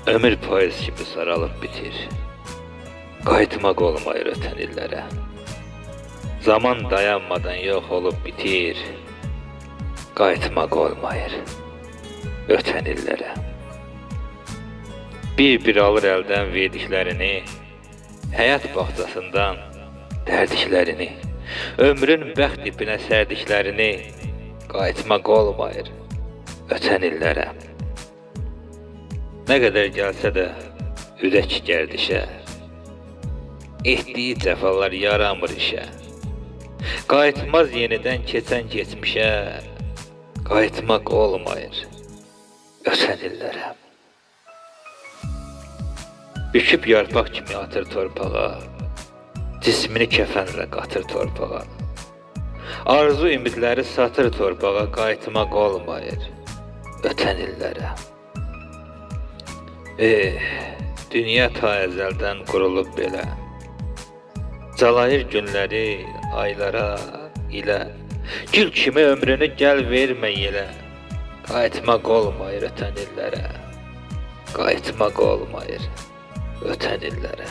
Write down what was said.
Ömür payız gibi saralıb bitir. Qayıtmaq olmayır ötən illərə. Zaman dayanmadan yox olub bitir. Qayıtmaq olmayır ötən illərə. Bir alır əldən verdiklərini, həyat bağçasından dərdiklərini, ömrün bəxt ipinə sərdiklərini, qayıtmaq olmayır ötən illərə. Nə qədər gəlsə də ürək gərdişə, etdiyi cəfalar yaramır işə. Qayıtmaz yenidən keçən geçmişə, qayıtmaq olmayır ötən illərə. Büküb yarpaq kimi atır torpağa, cismini kəfənlə qatır torpağa. Arzu ümidləri satır torpağa, qayıtmaq olmayır ötən illərə. Dünya ta əzəldən qurulub belə, calayır günləri aylara ilə. Gül kimi ömrünü gəl vermə yelə, qayıtmaq olmayır ötən illərə. Qayıtmaq olmayır ötən illərə.